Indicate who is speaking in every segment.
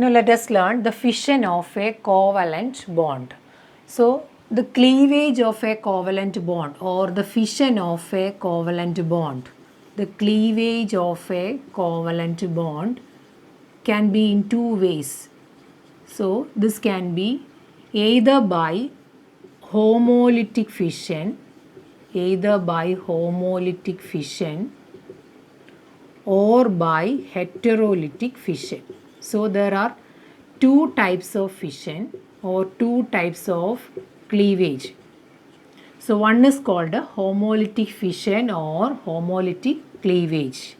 Speaker 1: Now let us learn the fission of a covalent bond. So the cleavage of a covalent bond or the fission of a covalent bond. The cleavage of a covalent bond can be in two ways. So this can be either by homolytic fission, or by heterolytic fission. So there are two types of fission or two types of cleavage. So one is called a homolytic fission or homolytic cleavage,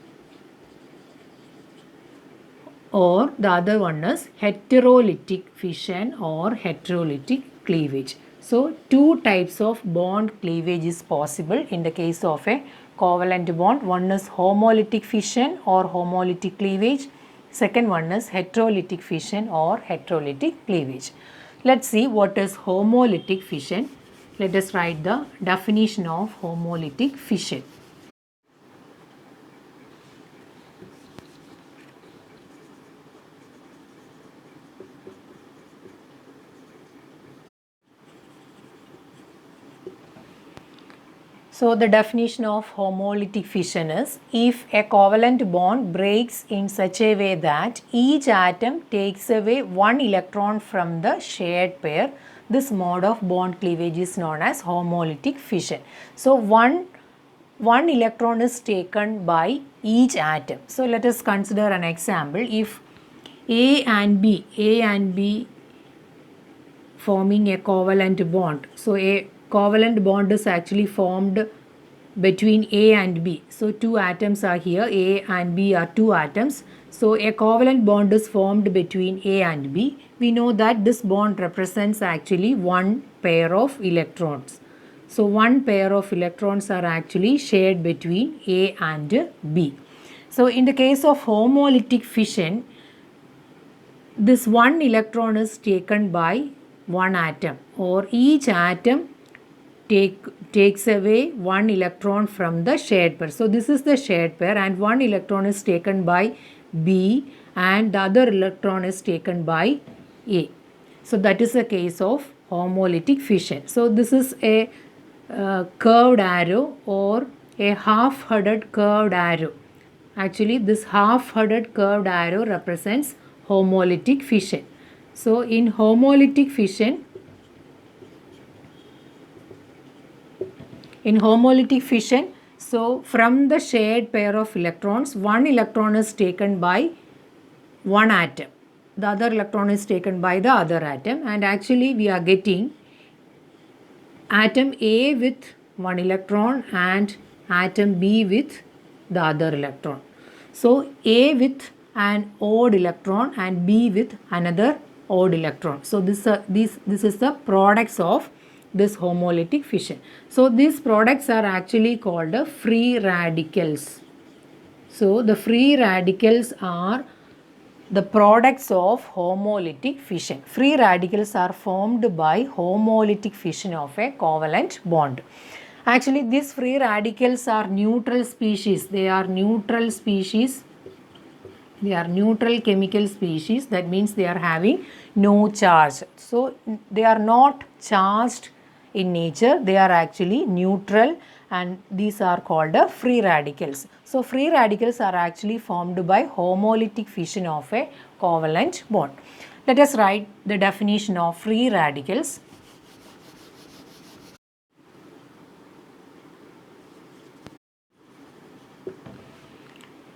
Speaker 1: or the other one is heterolytic fission or heterolytic cleavage. So two types of bond cleavage is possible in the case of a covalent bond. One is homolytic fission or homolytic cleavage. Second one is heterolytic fission or heterolytic cleavage. Let's see what is homolytic fission. Let us write the definition of homolytic fission. So the definition of homolytic fission is if a covalent bond breaks in such a way that each atom takes away one electron from the shared pair, this mode of bond cleavage is known as homolytic fission. So one electron is taken by each atom. So let us consider an example. If A and B forming a covalent bond. So a covalent bond is actually formed between A and B. So two atoms are here. A and B are two atoms. So a covalent bond is formed between A and B. We know that this bond represents actually one pair of electrons. So one pair of electrons are actually shared between A and B. So in the case of homolytic fission, this one electron is taken by one atom, or each atom takes away one electron from the shared pair. So this is the shared pair and one electron is taken by B and the other electron is taken by A. So that is the case of homolytic fission. So this is a curved arrow or a half-headed curved arrow. Actually this half-headed curved arrow represents homolytic fission. So in homolytic fission, so from the shared pair of electrons, one electron is taken by one atom. The other electron is taken by the other atom, and actually we are getting atom A with one electron and atom B with the other electron. So A with an odd electron and B with another odd electron. So this is the products of this homolytic fission. So these products are actually called free radicals. So the free radicals are the products of homolytic fission. Free radicals are formed by homolytic fission of a covalent bond. Actually these free radicals are neutral species. They are neutral species. They are neutral chemical species. That means they are having no charge. So they are not charged in nature. They are actually neutral and these are called free radicals. So free radicals are actually formed by homolytic fission of a covalent bond. Let us write the definition of free radicals.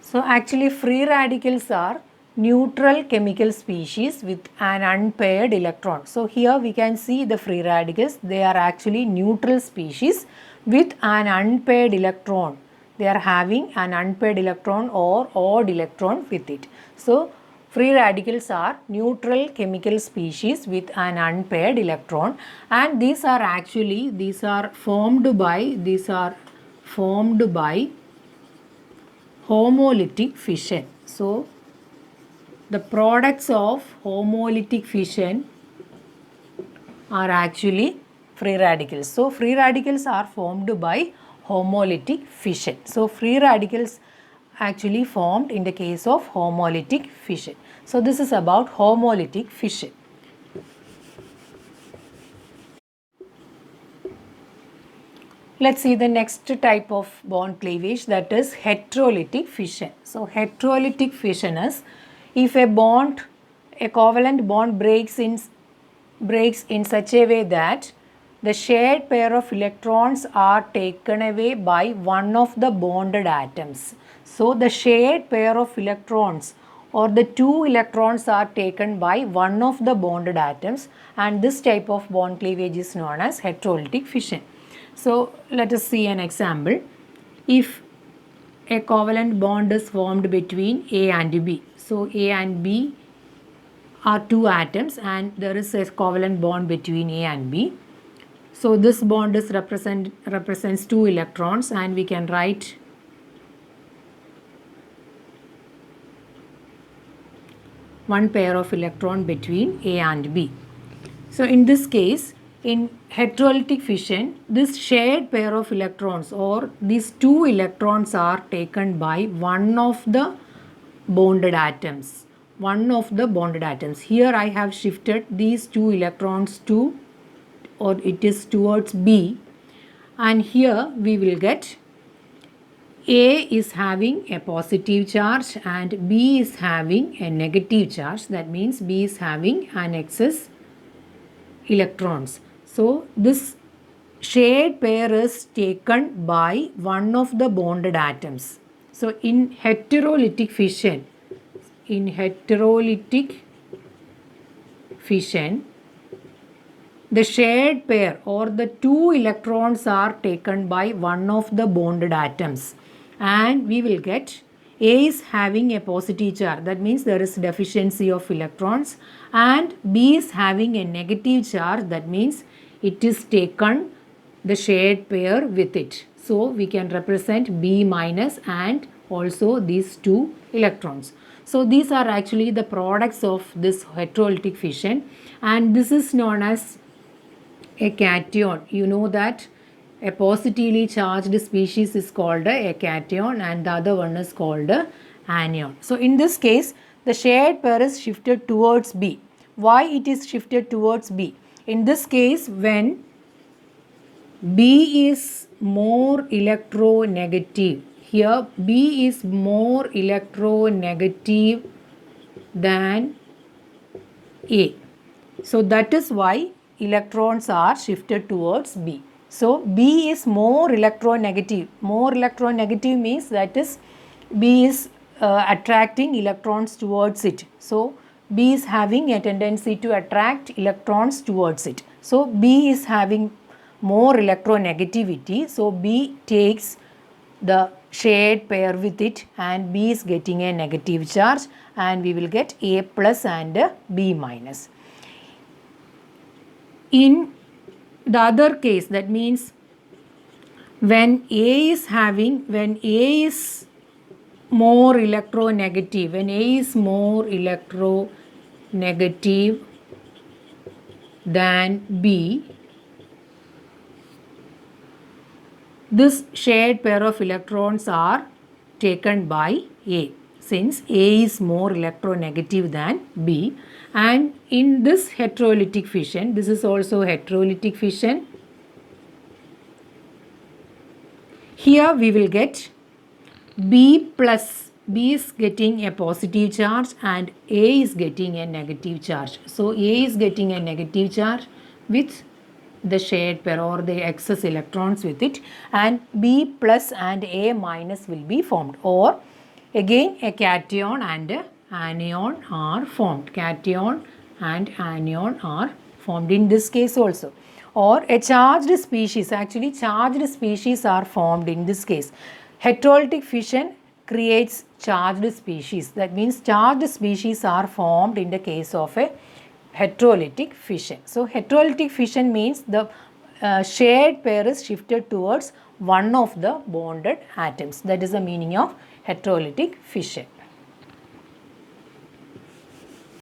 Speaker 1: So actually free radicals are neutral chemical species with an unpaired electron. So here we can see the free radicals. They are actually neutral species with an unpaired electron. They are having an unpaired electron or odd electron with it. So free radicals are neutral chemical species with an unpaired electron, and these are formed by homolytic fission. So the products of homolytic fission are actually free radicals. So free radicals are formed by homolytic fission. So free radicals actually formed in the case of homolytic fission. So this is about homolytic fission. Let's see the next type of bond cleavage, that is heterolytic fission. So heterolytic fission is if a covalent bond breaks in such a way that the shared pair of electrons are taken away by one of the bonded atoms. So the shared pair of electrons or the two electrons are taken by one of the bonded atoms, and this type of bond cleavage is known as heterolytic fission. So let us see an example. If a covalent bond is formed between A and B. So A and B are two atoms and there is a covalent bond between A and B. So this bond is represents two electrons, and we can write one pair of electron between A and B. So in this case, in heterolytic fission, this shared pair of electrons or these two electrons are taken by one of the bonded atoms. One of the bonded atoms. Here I have shifted these two electrons to, or it is towards B, and here we will get A is having a positive charge and B is having a negative charge. That means B is having an excess electrons. So this shared pair is taken by one of the bonded atoms. So in heterolytic fission, the shared pair or the two electrons are taken by one of the bonded atoms, and we will get A is having a positive charge, that means there is deficiency of electrons, and B is having a negative charge, that means it is taken the shared pair with it. So we can represent B minus and also these two electrons. So these are actually the products of this heterolytic fission, and this is known as a cation. You know that a positively charged species is called a cation and the other one is called a anion. So in this case, the shared pair is shifted towards B. Why it is shifted towards B? In this case, when B is more electronegative, here B is more electronegative than A. So that is why electrons are shifted towards B. So B is more electronegative. More electronegative means that is B is attracting electrons towards it. So B is having a tendency to attract electrons towards it. So B is having more electronegativity. So B takes the shared pair with it and B is getting a negative charge, and we will get A plus and B minus. In the other case, that means when A is more electronegative, when A is more electronegative than B, this shared pair of electrons are taken by A, since A is more electronegative than B. And in this heterolytic fission, this is also heterolytic fission. Here we will get B plus, B is getting a positive charge and A is getting a negative charge. So A is getting a negative charge with the shared pair or the excess electrons with it, and B plus and A minus will be formed, or again a cation and a anion are formed. Cation and anion are formed in this case also, or a charged species. Actually charged species are formed in this case. Heterolytic fission creates charged species. That means charged species are formed in the case of a heterolytic fission. So heterolytic fission means the shared pair is shifted towards one of the bonded atoms. That is the meaning of heterolytic fission.